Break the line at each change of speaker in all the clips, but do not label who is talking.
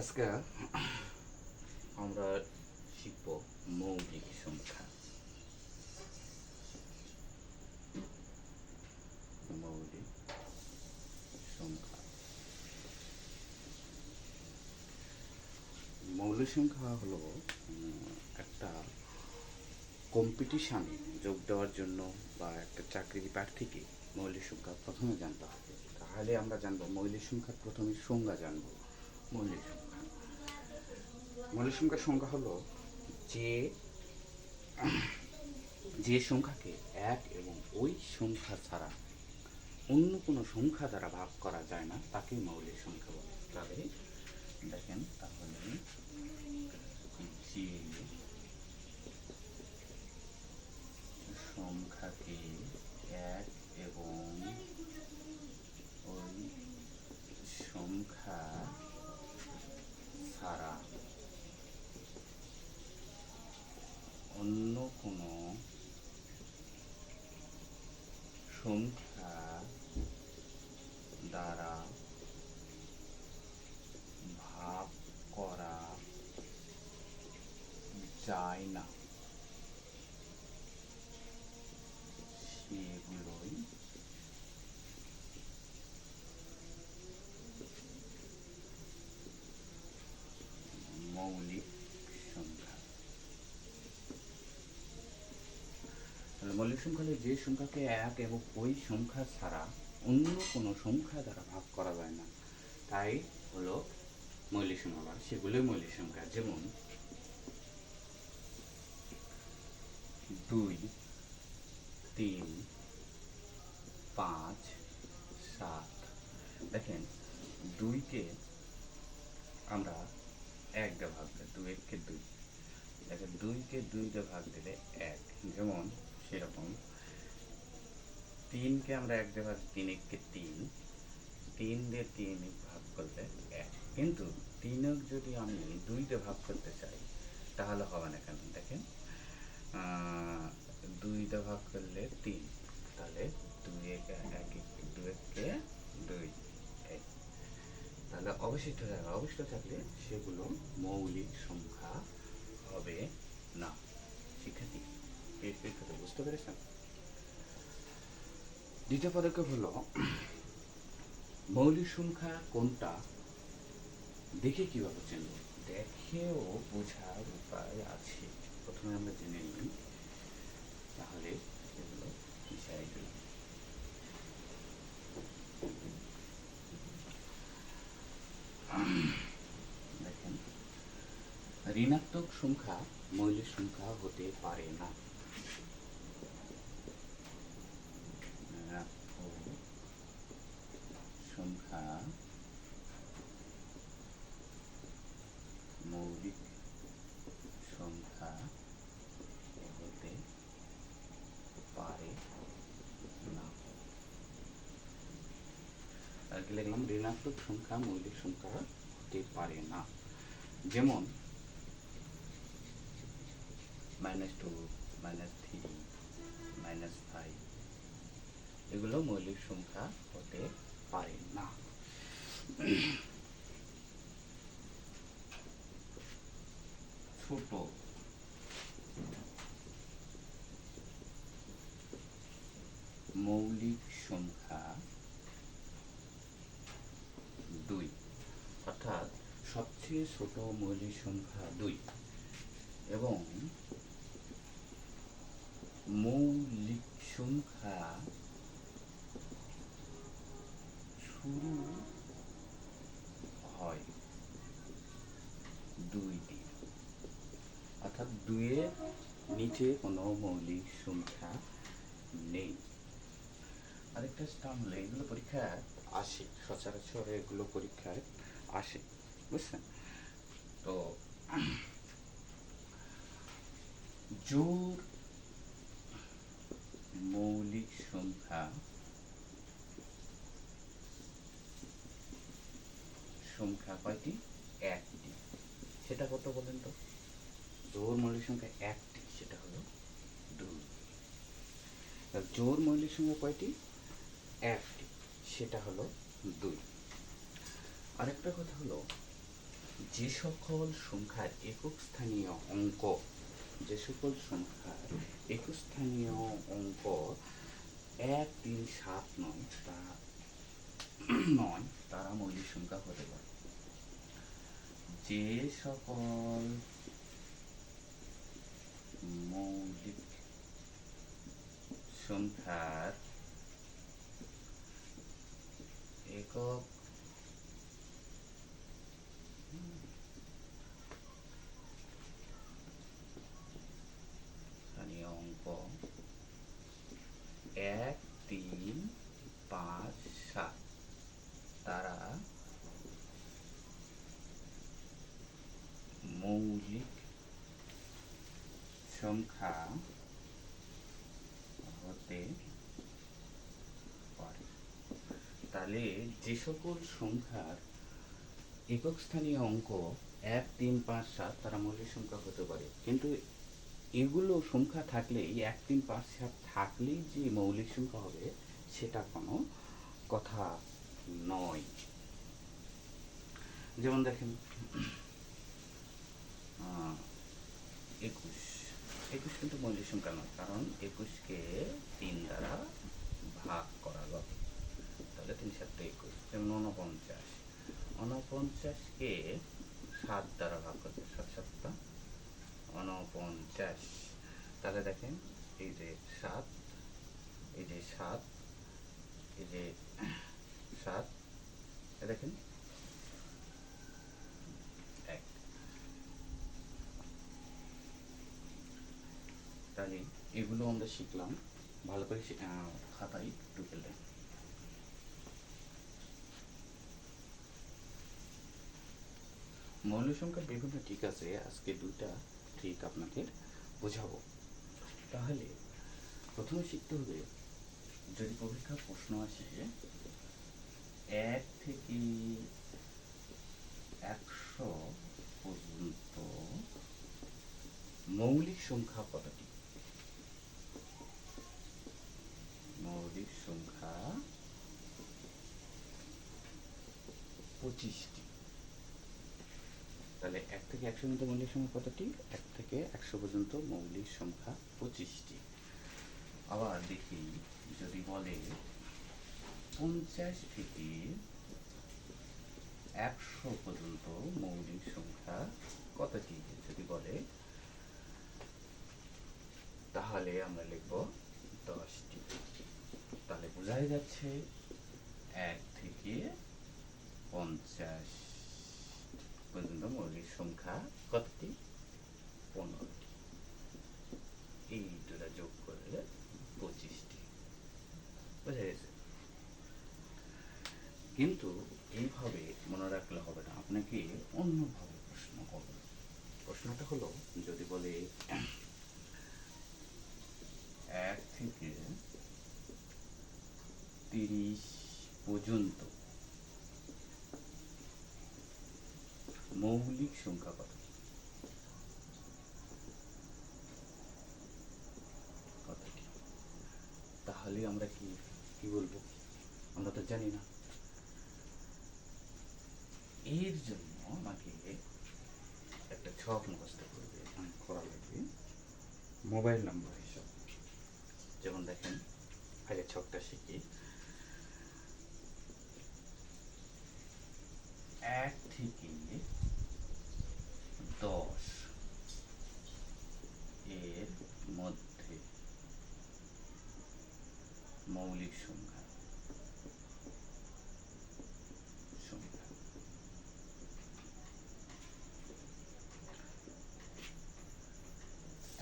আজকে আমরা শিখব মৌলিক সংখ্যা। মৌলিক সংখ্যা মৌলিক সংখ্যা হলো একটা কম্পিটিশানে যোগ দেওয়ার জন্য বা একটা চাকরির প্রার্থীকে মৌলিক সংখ্যা প্রথমে জানতে হবে। তাহলে আমরা জানবো মৌলিক সংখ্যার প্রথমে সংজ্ঞা জানবো। মৌলিক সংখ্যা মৌলিক সংখ্যার সংজ্ঞা হলো যে সংখ্যাকে এক এবং ওই সংখ্যা ছাড়া অন্য কোনো সংখ্যা দ্বারা ভাগ করা যায় না তাকে মৌলিক সংখ্যা বলে। তাহলে দেখেন, তাহলে যে সংখ্যাকে এক এবং ওই সংখ্যা ছাড়া অন্য কোনো সংখ্যা দ্বারা ভাগ করা যায় না সেগুলোই মৌলিক সংখ্যা। তাহলে মৌলিক সংখ্যা হলো যে সংখ্যাকে এক এবং ওই সংখ্যা ছাড়া অন্য কোনো সংখ্যা দ্বারা ভাগ করা যায় না, তাই হলো মৌলিক সংখ্যা বা সেগুলোই মৌলিক সংখ্যা। যেমন 2, 3, 5, 7। দেখেন, 2কে আমরা 1 দিয়ে ভাগ দিই, 2 1 কে 2। দেখেন, 2কে 2 দিয়ে ভাগ দিলে 1। যেমন সেরকম 3কে আমরা 1 দিয়ে ভাগ, 3 1 কে 3, 3 দিয়ে 3 ভাগ করলে 1। কিন্তু 3 যদি আমি 2 দিয়ে ভাগ করতে চাই তাহলে হবে না। কেন? দেখেন, 2 দিয়ে ভাগ করলে 3, তাহলে 2 1 1 2 1 কে 2, তাহলে অবশিষ্ট থাকবে। অবশিষ্ট থাকলে সেগুলো মৌলিক সংখ্যা হবে না। শিক্ষার্থী, এর কথা বুঝতে পেরেছেন? দ্বিতীয় পদক্ষেপ হলো মৌলিক সংখ্যা কোনটা দেখে কিভাবে চিনব। দেখেও বোঝার উপায় আছে। প্রথমে আমরা জেনে নিই, তাহলে এগুলো মিশাই দিলাম। দেখেন, ঋণাত্মক সংখ্যা মৌলিক সংখ্যা হতে পারে না। সংখ্যা মৌলিক সংখ্যা হতে পারে না। আর কি লিখলাম? ঋণাত্মক সংখ্যা মৌলিক সংখ্যা হতে পারে না। যেমন -2, -3, -5 এগুলো মৌলিক সংখ্যা হতে পারে না। ছোট মৌলিক সংখ্যা 2, অর্থাৎ সবচেয়ে ছোট মৌলিক সংখ্যা 2 এবং মৌলিক সংখ্যা শুরু হয় 2 দিয়ে, অর্থাৎ 2-এর নিচে কোনো মৌলিক সংখ্যা নেই। আরেকটা স্টাম হলো, এগুলো পরীক্ষায় আসে, সচরাচর এগুলো পরীক্ষায় আসে, বুঝছেন? তো জোড় মৌলিক সংখ্যা কয়টি? 1টি। সেটা কত বলেন তো? জোড় মৌলিক সংখ্যা 1টি, সেটা হলো 2। জোড় মৌলিক সংখ্যা কয়টি? 1টি, সেটা হলো 2। আরেকটা কথা হলো, যে সকল সংখ্যার একক স্থানীয় অঙ্ক, যে সকল সংখ্যার একক স্থানীয় অঙ্ক 1, 3, 7 নয় তারা মৌলিক সংখ্যা হতে পারে। যে সকল মৌলিক সংখ্যার একক স্থানীয় অঙ্ক 1, 3, 5, 7 তারা মৌলিক সংখ্যা হতে পারে। তাহলে যে সকল সংখ্যার একক স্থানীয় অঙ্ক 1, 3, 5, 7 তারা মৌলিক সংখ্যা হতে পারে, কিন্তু এগুলো সংখ্যা থাকলেই 1, 3, 5, 7 থাকলেই যে মৌলিক সংখ্যা হবে সেটা কোনো কথা নয়। যেমন দেখেন 21 কিন্তু মৌলিক সংখ্যা নয়, কারণ 21কে 3 দ্বারা ভাগ করা যাবে, তাহলে 3 7 21। যেমন 49কে 7 দ্বারা ভাগ করতে 7 7 49। তাহলে দেখেন এই যে 7, এই যে 7, এই যে 7, দেখেন 1। তাহলে এগুলো আমরা শিখলাম, ভালো করে খাতায় একটু ফেললেন। মৌলিক সংখ্যার বিভিন্ন ঠিক আছে, আজকে 2টা ঠিক আপনাকে বোঝাবো। তাহলে প্রথমে শিখতে হবে, যদি পরীক্ষার প্রশ্ন আসে 1 থেকে 100 পর্যন্ত মৌলিক সংখ্যা কতটি? মৌলিক সংখ্যা 25টি। তাহলে 1 থেকে 100 পর্যন্ত মৌলিক সংখ্যা কতটি? 1 থেকে 100 পর্যন্ত মৌলিক সংখ্যা 25টি। আবার দেখি, যদি বলে 50 থেকে 100 পর্যন্ত মৌলিক সংখ্যা কতটি যদি বলে, তাহলে আমরা লিখব 10টি। তাহলে বোঝাই যাচ্ছে 1 থেকে 50 পর্যন্ত মৌলিক সংখ্যা কতটি? 15টি। এই দুটা যোগ করলে 25টি। বোঝা গেছে? কিন্তু এইভাবে মনে রাখলে হবে না, আপনাকে অন্যভাবে প্রশ্ন করবে। প্রশ্নটা হলো, যদি বলে 1 থেকে 30 পর্যন্ত মৌলিক সংখ্যা কতটি? তাহলে আমরা কি বলবো? আমরা তো জানি না। এর জন্য আমাকে একটা ছক মুখস্থ করা লাগবে, মোবাইল নাম্বার হিসাব। যেমন দেখেন, আগে ছকটা শিখি। 1 থেকে 10 এর মধ্যে মৌলিক সংখ্যা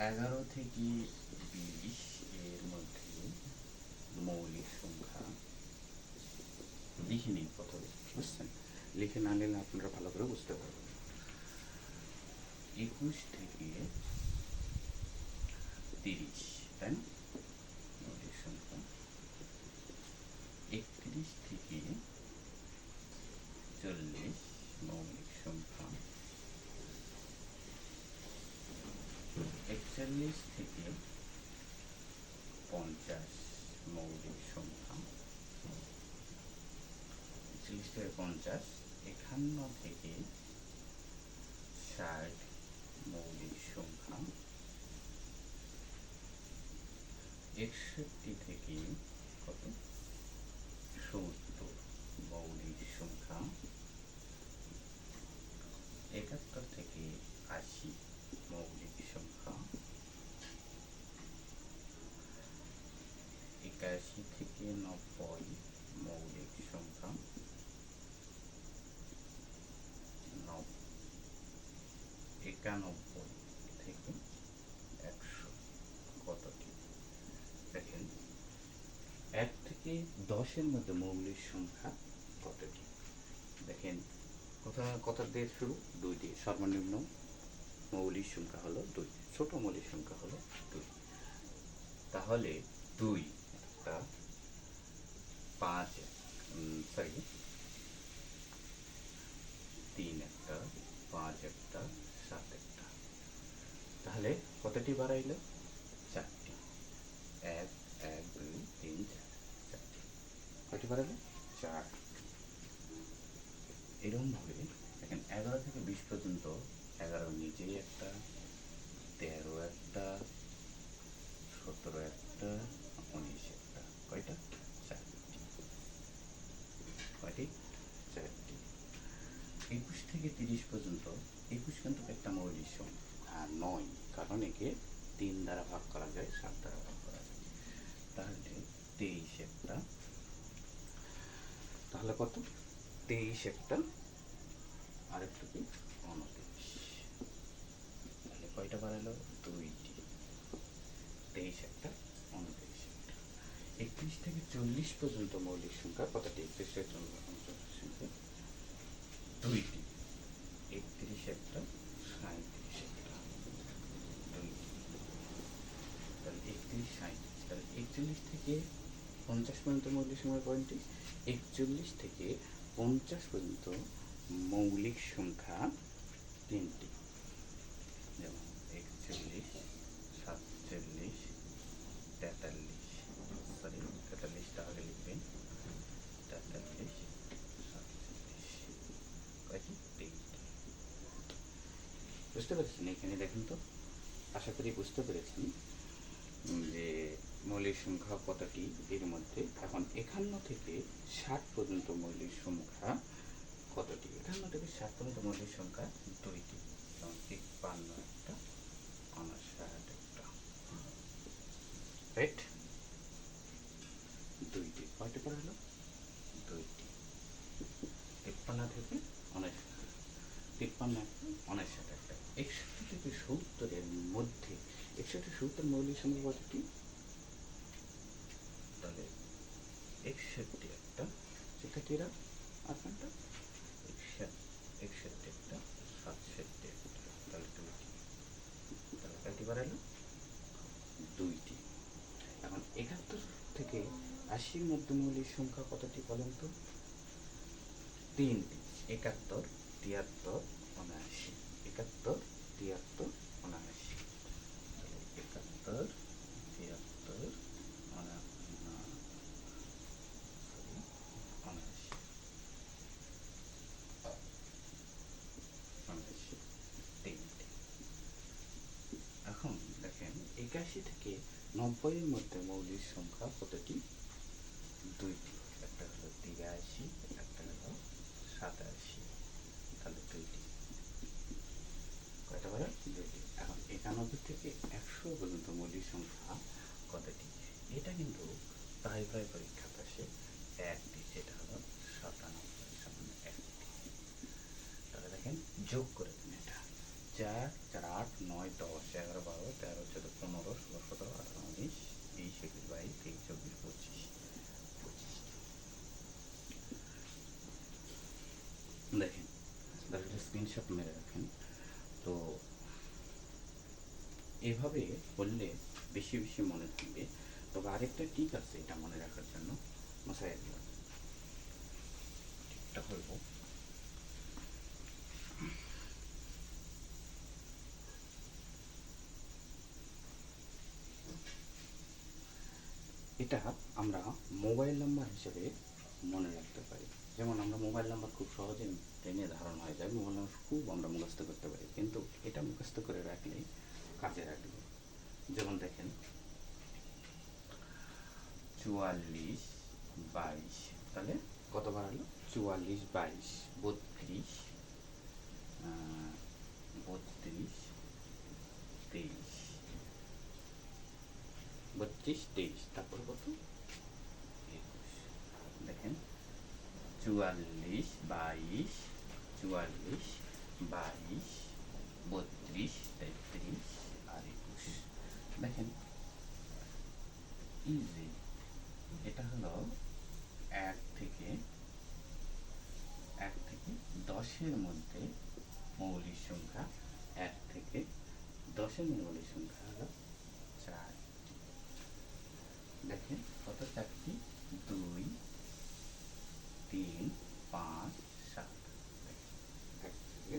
11 থেকে 20 এর মধ্যে মৌলিক সংখ্যা। লিখে নিন প্রথমে, বুঝছেন? লিখে না নিলে আপনারা ভালো করে বুঝতে পারবেন। 21 থেকে 30, তাই না? মৌলিক সংখ্যা। 31 থেকে 40 মৌলিক সংখ্যা। 41 থেকে 50 মৌলিক সংখ্যা। 41 থেকে 50, 51 থেকে 61 থেকে কত 70 মৌলিক সংখ্যা, 71 থেকে 80 মৌলিক সংখ্যা, 81 থেকে 90 মৌলিক সংখ্যা, 91 থেকে 100 কতটি? দেখেন 1 থেকে 10-এর মধ্যে মৌলিক সংখ্যা কতটি? দেখেন কথা দিয়ে শুরু, 2 দিয়ে। সর্বনিম্ন মৌলিক সংখ্যা হলো 2, ছোট মৌলিক সংখ্যা হলো 2। তাহলে 2 একটা, 5 সরি 3 একটা, 5 একটা, 7 একটা। তাহলে কতটি বাড়াইল? 4টি। 1 1 2 3 4, 4টি। কয়টি বাড়াইল? 4। এরকমভাবে দেখেন 11 থেকে 20 পর্যন্ত 11 নিজেই একটা, 13 একটা, 17 একটা, 19 একটা। কয়টা? 4টি। কয়টি? 4টি। 21 থেকে 30 পর্যন্ত 21 কিন্তু একটা মৌলিক সংখ্যা, আর 9, কারণ একে 3 দ্বারা ভাগ করা যায়, 7 দ্বারা ভাগ করা যায়। তাহলে 23 একটা, তাহলে কত? 23 একটা, আর একটু কি 29। তাহলে কয়টা বাড়ালো? 2টি। 23 একটা, 29 একটা। 31 থেকে 40 পর্যন্ত মৌলিক সংখ্যা কতটি? 31 থেকে 40 সংখ্যা 2টি। 31 একটা, 37 একটা, 2টি। তাহলে 31 37। তাহলে 41 থেকে 50 পর্যন্ত মৌলিক সংখ্যা কয়টি? 41 থেকে 50 পর্যন্ত মৌলিক সংখ্যা 3টি। যেমন 41, 47, 43, সরি 43টা আগে লিখবেন, 43, 47। কয়টি? 3টি। বুঝতে পেরেছেন? এখানে দেখেন তো, আশা করি বুঝতে পেরেছেন যে মৌলিক সংখ্যা কতটি এর মধ্যে। এখন 51 থেকে 60 পর্যন্ত মৌলিক সংখ্যা কতটি? 51 থেকে 60 পর্যন্ত মৌলিক সংখ্যা 2টি। যেমন 53 একটা, 59 একটা। রাইট? 2টি। কয়টি করা হলো? 2টি। 53 থেকে 59, 53 একটা, 59 একটা। 61 থেকে 70-এর মধ্যে 61 70 মৌলিক সংখ্যা কতটি? তাহলে 61 একটা, শিক্ষার্থীরা আপনারটা 61 একটা, 67 একটা। তাহলে 2টি। তাহলে কয়টি বাড়াইল? 2টি। এখন 71 থেকে 80-র মধ্যে মৌলিক সংখ্যা কতটি বলেন তো? 3টি। 71, 73, 79। 71, 73, 79। তাহলে 71, 73, 79, 3টি। এখন দেখেন 81 থেকে 90-এর মধ্যে মৌলিক সংখ্যা কতটি? 2টি। একটা হলো 83, একটা হলো 87। তাহলে 2টি। কয়টা বলে? 2টি। এখন 91 থেকে 100 পর্যন্ত মৌলিক সংখ্যা কতটি? এটা কিন্তু প্রায় পরীক্ষাতে আসে 1টি, সেটা হলো 97 সমান 1টি। তাহলে দেখেন যোগ করে দিন এটা। 4, 4, 8, 9, 10, 11, 12, 13, 14, 15, 16, 17, 18, 19, 20, 21, 22, 23, 24, 25, 25টি। দেখেন, একটা স্ক্রিনশট মেরে রাখেন। তো এভাবে করলে বেশি বেশি মনে থাকবে। তবে আরেকটা টিপ আছে এটা মনে রাখার জন্য, মশাই দিলাম। টিপটা হলো এটা আমরা মোবাইল নাম্বার হিসেবে মনে রাখতে পারি। যেমন আমরা মোবাইল নাম্বার খুব সহজে টেনে ধারণা হয়ে যায়, মোবাইল নাম্বার খুব আমরা মুখস্থ করতে পারি, কিন্তু এটা মুখস্থ করে রাখলে কাজে রাখবে। যেমন দেখেন 44 22, তাহলে কত বাড়ালো? 44 22 32 32 23 32 23, তারপর কত? 21। দেখেন 44 22 44 22 32 33 আর 21। দেখেন ইজি, এটা হলো 1 থেকে 10-এর মধ্যে মৌলিক সংখ্যা। 1 থেকে 10-এর মৌলিক সংখ্যা হলো 4। দেখেন কত? 4টি, 2 3 5 7। 1 থেকে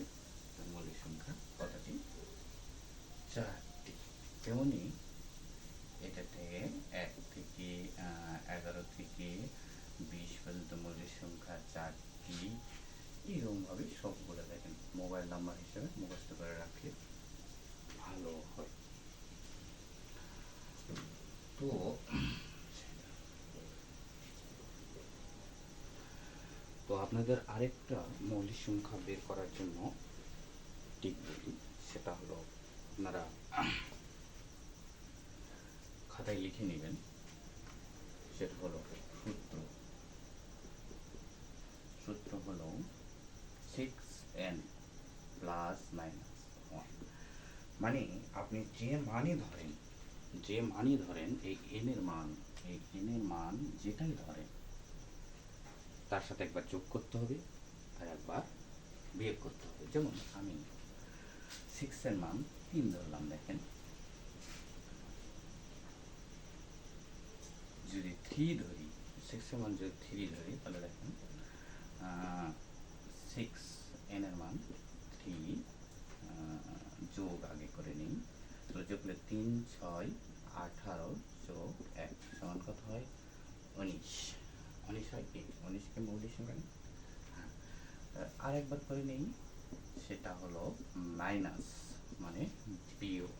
মৌলিক সংখ্যা কতটি? 4টি। তেমনি এটাতে 1 থেকে 11 থেকে 20 পর্যন্ত মৌলিক সংখ্যা 4টি। এরকমভাবে সবগুলো দেখেন মোবাইল নাম্বার হিসেবে মুখস্থ করে রাখলে ভালো হয়। তো আপনাদের আরেকটা মৌলিক সংখ্যা বের করার জন্য টিপ বলি, সেটা হলো আপনারা খাতায় লিখে নেবেন। সেটা হলো সূত্র হলো 6n প্লাস মাইনাস 1। মানে আপনি যে মানই ধরেন এই n এর মান যেটাই ধরেন তার সাথে একবার যোগ করতে হবে আর একবার বিয়োগ করতে হবে। যেমন আমি 6 এর মান 3 ধরলাম। দেখেন যদি 3 ধরি, 6 এর মান যদি 3 ধরি, তাহলে দেখেন 6n এর মান 3 যোগ আগে করে নিই। তাহলে যোগ করলে 3 6 18 যোগ 1 সমান কত হয়? 19। 19 হয় কি? 19কে মৌলিক সংখ্যা নেই। আর একবার করে নেই, সেটা হলো মাইনাস মানে বিয়োগ।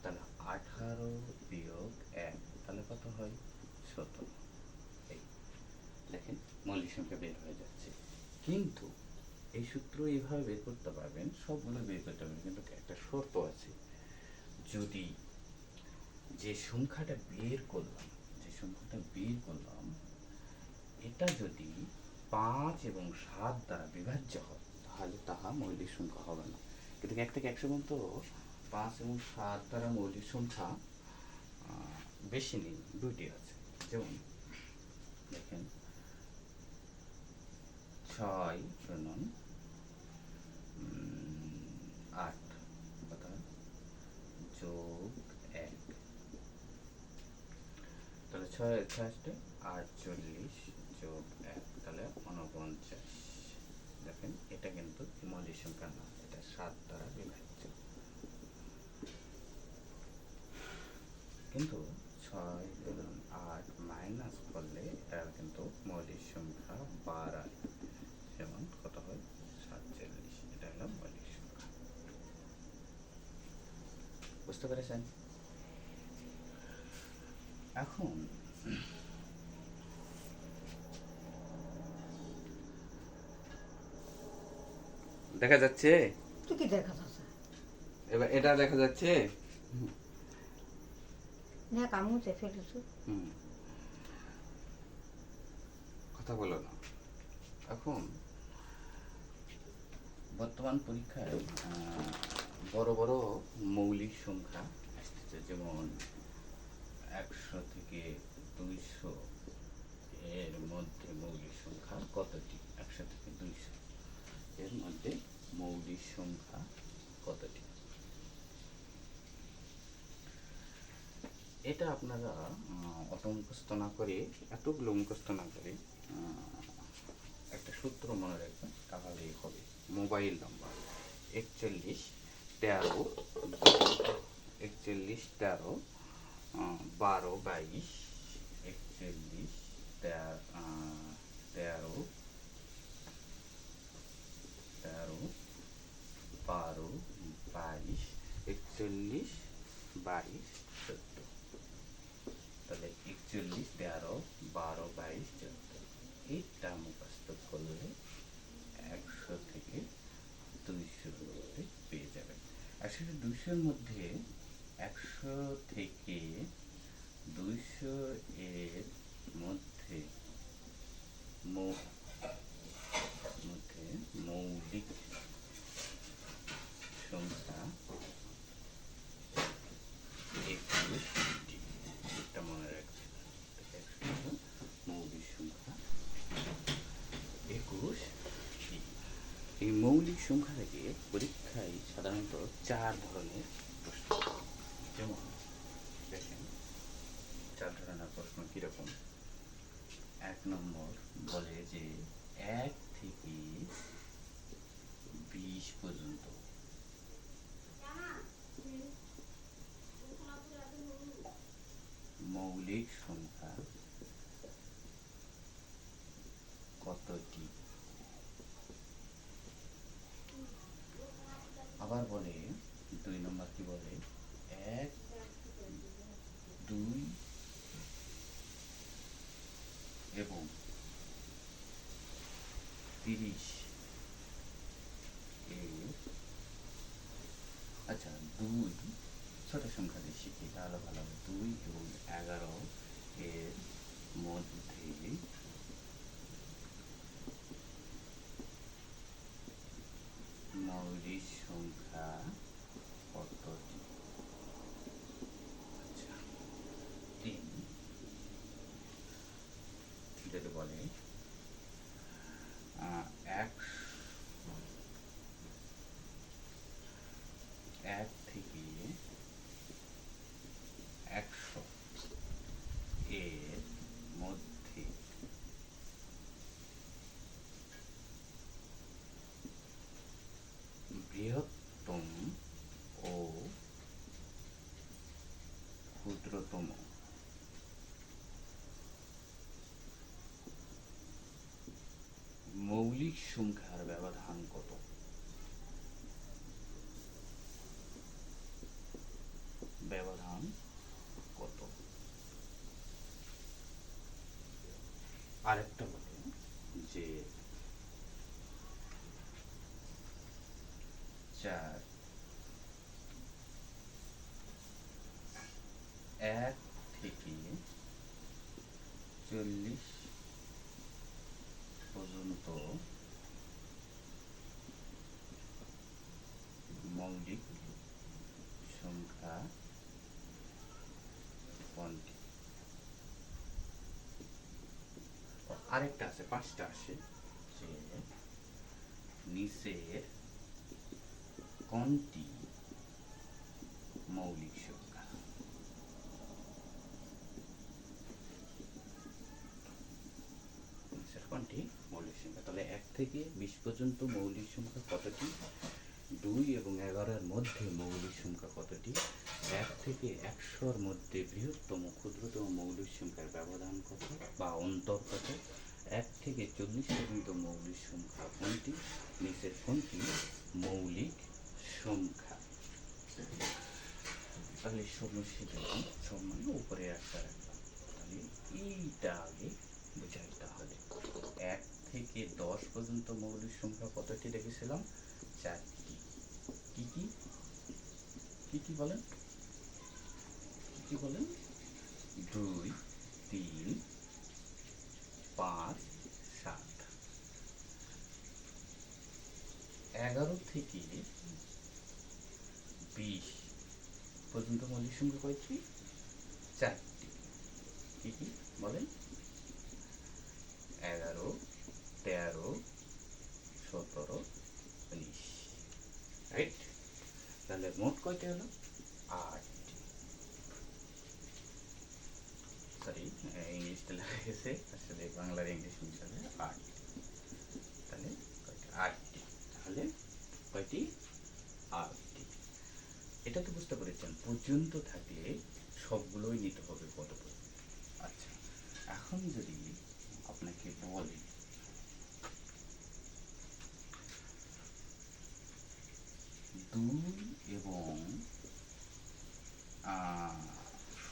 তাহলে 18 বিয়োগ 1, তাহলে কত হয়? 17। এই দেখেন মৌলিক সংখ্যা বের হয়ে যাচ্ছে। কিন্তু এই সূত্র এইভাবে বের করতে পারবেন, সবগুলো বের করতে পারবেন, কিন্তু একটা শর্ত আছে। যদি যে সংখ্যাটা বের করলাম এটা যদি 5 এবং 7 দ্বারা বিভাজ্য হয়, তাহলে তাহা মৌলিক সংখ্যা হবে না। কিন্তু 1 থেকে 100 পর্যন্ত 5 এবং 7 দ্বারা মৌলিক সংখ্যা বেশি নেই, 2টি আছে। যেমন দেখেন 6 গুণন 8 কথা যোগ 1, তাহলে 6 48 যোগ 1, তাহলে 49। দেখেন এটা কিন্তু মৌলিক সংখ্যা না, এটা 7 দ্বারা বিভাজ্য। কিন্তু 6 গুণন 8 মাইনাস করলে এটা কিন্তু মৌলিক সংখ্যা বাড়ায়। যেমন কত হয়? 47। এটা হলো মৌলিক সংখ্যা। বুঝতে পেরেছেন? এখন দেখা যাচ্ছে?
কি দেখা যাচ্ছে?
এবার এটা দেখা যাচ্ছে?
না, কামুতে ফেলেছো।
কথা বলো না। এখন বর্তমান পরীক্ষায় বড় বড় মৌলিক সংখ্যা আসতেছে, যেমন 100 থেকে 200 এর মধ্যে মৌলিক সংখ্যা কতটি? 100 থেকে 200 এর মধ্যে মৌলিক সংখ্যা কতটি? এটা আপনারা অত মুখস্থ না করে, এতগুলো মুখস্থ না করে একটা সূত্র মনে রাখবেন, তাহলেই হবে। Mobile number 41 13 12 13 12 22 41 13 12 22 41 22 14। তাহলে 41, 13, 12, 22, 14 এইটা মুখস্থ করলে 100 থেকে 200 মধ্যে পেয়ে যাবেন। আসলে 200-র মধ্যে 100 থেকে 200 এর মধ্যে মৌলিক সংখ্যা 21টি। এটা মনে রাখবেন, মৌলিক সংখ্যা 21টি। এই মৌলিক সংখ্যা থেকে পরীক্ষায় সাধারণত 4 ধরনের প্রশ্ন, যেমন দেখেন 4 ধরনের প্রশ্ন কীরকম। 1 নম্বর বলে যে 1 থেকে 20 পর্যন্ত মৌলিক সংখ্যা কতটি। আবার বলে 2 নম্বর কি বলে 1, 2 এবং 30 এর, আচ্ছা 2 ছোট সংখ্যা দিয়ে শিখি তাহলে ভালো হবে। 2 এবং 11 এর মধ্যে মৌলিক সংখ্যা কতটি। আচ্ছা 3 যদি বলে 1 থেকে 100 এর মধ্যে বৃহত্তম ও ক্ষুদ্রতম মৌলিক সংখ্যার ব্যবধান কত। ব্যবধান কত। আরেকটা বলে যে 4, 1 থেকে 40 পর্যন্ত মৌলিক সংখ্যা কোনটি। আরেকটা আছে, 5টা আসে যে নিচের কোনটি মৌলিক সংখ্যা। নিচের কোনটি মৌলিক সংখ্যা। তাহলে 1 থেকে 20 পর্যন্ত মৌলিক সংখ্যা কতটি। 2 এবং 11 এর মধ্যে মৌলিক সংখ্যা কতটি। 1 থেকে 100-র মধ্যে বৃহত্তম ক্ষুদ্রতম মৌলিক সংখ্যার ব্যবধান কত বা অন্তর কত। 1 থেকে 40 পর্যন্ত মৌলিক সংখ্যা কোনটি। নিচের কোনটি মৌলিক সংখ্যা। তাহলে সমস্যা দেখুন, সব মানে উপরে একটা রাখলাম। তাহলে এইটা আগে বুঝাইতে হবে। 1 থেকে 10 পর্যন্ত মৌলিক সংখ্যা কতটি দেখেছিলাম। 4টি। কি কি কি কি বলেন, কি কি বলেন। 2, 3, 5, 7। 11 থেকে 20 পর্যন্ত মৌলিক সংখ্যা কয়টি। 4টি। কি কি বলেন। 11, 13, 17, 19। রাইট। তাহলে মোট কয়টি হলো 8টি। সরি, ইংলিশটা লেখা গেছে, আসলে বাংলার ইংলিশ মিশালে 8টি। তাহলে কয়টি 8টি। তাহলে কয়টি 8টি। এটা তো বুঝতে পেরেছেন। পর্যন্ত থাকলে সবগুলোই নিতে হবে কত পর্যন্ত। আচ্ছা, এখন যদি আপনাকে বলি 2 এবং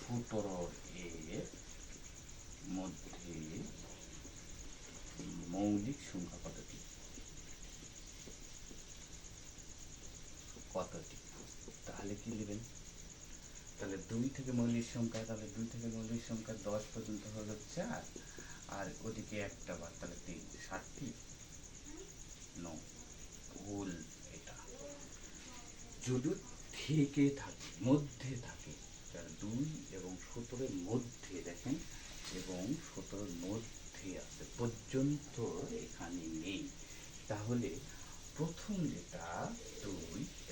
17 এর মধ্যে মৌলিক সংখ্যা কতটি? কতটি? তাহলে কি নেবেন? তাহলে 2 থেকে মৌলিক সংখ্যা, তাহলে 2 থেকে মৌলিক সংখ্যা 10 পর্যন্ত হলো 4, আর ওদিকে একটা বার, তাহলে 3, 60টি? নো, ভুল এটা। যদি থেকে থাকে, মধ্যে থাকে, তাহলে 2 এবং 17-এর মধ্যে দেখেন, এবং 17-এর মধ্যে আছে পর্যন্ত এখানে নেই, তাহলে প্রথম যেটা 2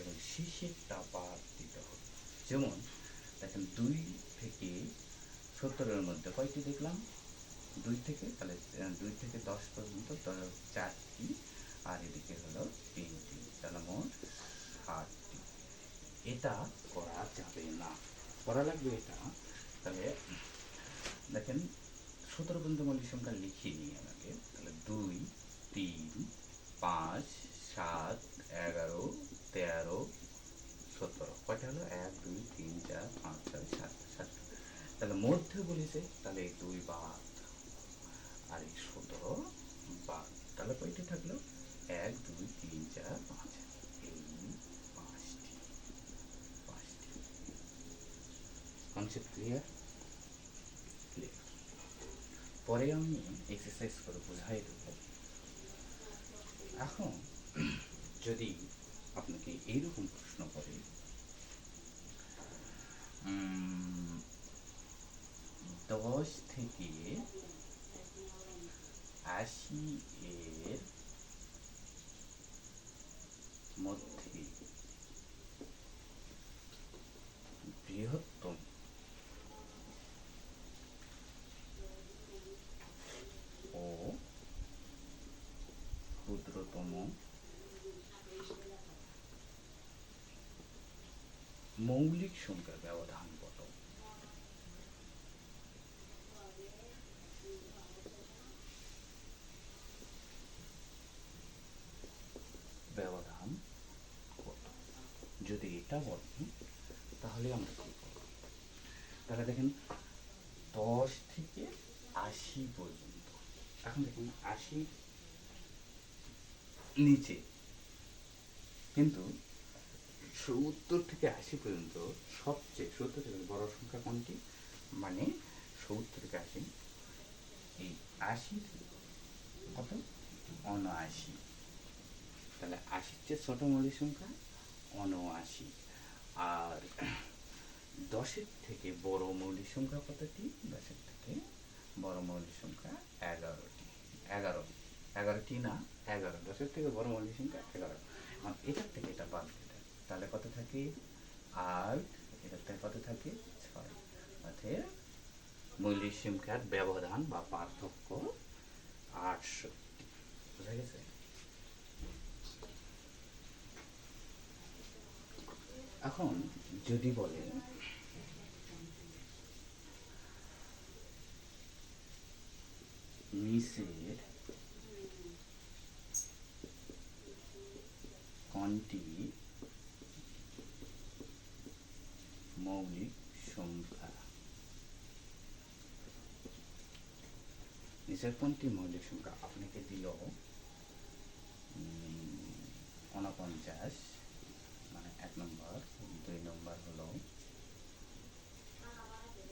এবং শেষেরটা বাদ দিতে হবে। যেমন দেখেন 2 থেকে 17-এর মধ্যে কয়টি দেখলাম? 2 থেকে, তাহলে 2 থেকে 10 পর্যন্ত 4টি, আর এদিকে হলো 3টি, তাহলে মোট 60টি। এটা করা যাবে না, করা লাগবে এটা। তাহলে দেখেন 17 পর্যন্ত মৌলিক সংখ্যা লিখিয়ে নিই আমাকে, তাহলে 2, 3, 5, 7, 11, 13, 17, কয়টা হলো? 1, 2, 3, 4, 5, 6, 7, 7। তাহলে মধ্যে বলেছে, তাহলে এই 2 বাদ আর এই 17 বাদ, তাহলে কয়টি থাকলো? 1, 2, 3, 4, 5, এই 5টি। Concept clear? ক্লিয়ার। পরে আমি এক্সারসাইজ করে বোঝাই দেবো। এখন যদি আপনাকে এইরকম প্রশ্ন করে, 10 থেকে 80 এর মধ্যে বৃহত্তম ও ক্ষুদ্রতম মৌলিক সংখ্যার ব্যবধান কত? ব্যবধান কত? যদি এটা বলেন তাহলে আমরা কি করব? তাহলে দেখেন 10 থেকে 80 পর্যন্ত, এখন দেখুন 80 নিচে, কিন্তু 70 থেকে 80 পর্যন্ত সবচেয়ে 70 থেকে বড় সংখ্যা কোনটি? মানে 70 থেকে 80, এই 80 কত? 79। তাহলে 80-র চেয়ে ছোট মৌলিক সংখ্যা 79, আর 10-এর থেকে বড় মৌলিক সংখ্যা কতটি? 10-এর থেকে বড় মৌলিক সংখ্যা 11টি। 11টি না, 11। 10-এর থেকে বড় মৌলিক সংখ্যা 11। এখন এটার থেকে এটা বাদ দিতে, তাহলে কত থাকে? 8। এটার থেকে কত থাকে? 6। অর্থাৎ মৌলিক সংখ্যার ব্যবধান বা পার্থক্য 68। বোঝা গেছে? এখন যদি বলেন নিচের কোনটি মৌলিক সংখ্যা, নিচের কোনটি মৌলিক সংখ্যা আপনাকে দিল 49, মানে 1 নম্বর, 2 নম্বর হলো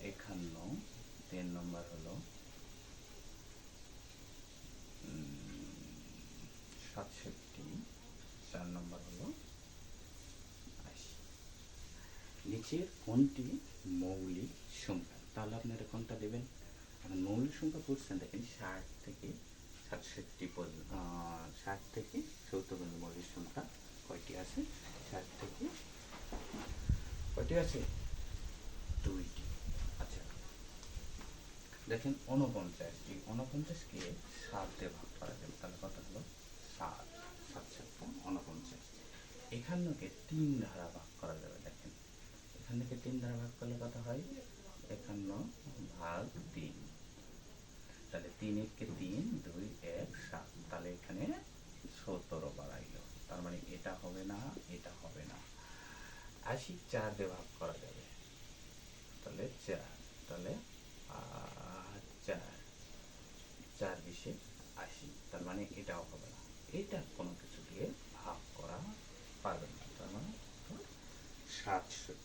51, 3 নম্বর হলো 67, 4 নম্বর হলো 80। নিচের কোনটি মৌলিক সংখ্যা? তাহলে আপনারা কোনটা দেবেন? এখন মৌলিক সংখ্যা পড়ছেন, দেখেন 60 থেকে 67 পর্যন্ত, 60 থেকে 70 পর্যন্ত মৌলিক সংখ্যা কয়টি আছে? 60 থেকে কয়টি আছে? 2টি। আচ্ছা দেখেন 49, এই 49কে 7 দিয়ে ভাগ করা যাবে, তাহলে কত হলো? 7, 7 7 49। 51কে 3 দ্বারা ভাগ করা যাবে, দেখেন এখানে 3 দ্বারা ভাগ করলে কত হয়? 51 ভাগ 3, তাহলে 3 1 3, 2 1 7, তাহলে এখানে 17 বাড়াইল, তার মানে এটা হবে না, এটা হবে না। 80 4 দিয়ে ভাগ করা যাবে, তাহলে 4, তাহলে 4 20-80, তার মানে এটাও হবে না, এটা কোনো কিছু দিয়ে ভাগ করা পারবে না, তার মানে 67।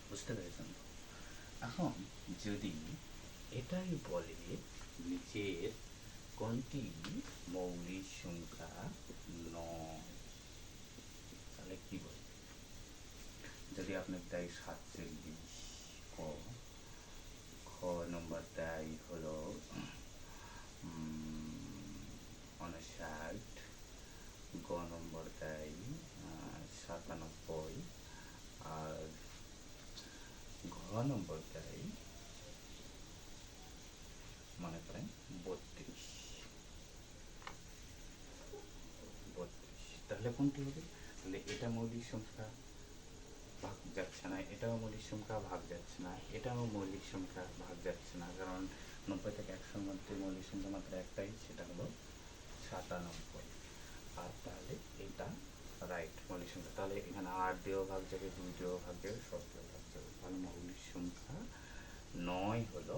বুঝতে পেরেছেন? এখন যদি এটাই বলে নিচের কোনটি মৌলিক সংখ্যা নয়, তাহলে কি বলবে? যদি আপনার দেয় 47, ক খ নম্বর দেয় হলো 59, গ নম্বর দেয় 97, আর ঘ নম্বর দেয় মনে করেন 32। তাহলে কোনটি হবে? তাহলে এটা মৌলিক সংখ্যা, ভাগ যাচ্ছে না, এটাও মৌলিক সংখ্যা, ভাগ যাচ্ছে না, এটাও মৌলিক সংখ্যা, ভাগ যাচ্ছে না, কারণ 90 থেকে 100-র মধ্যে মৌলিক সংখ্যা মাত্র একটাই, সেটা হলো 97। আর তাহলে এটা রাইট মৌলিক সংখ্যা। তাহলে এখানে 8 দিয়েও ভাগ যাবে, 2 দিয়েও ভাগ যাবে, সব দিয়েও ভাগ যাবে, তাহলে মৌলিক সংখ্যা 9 হলো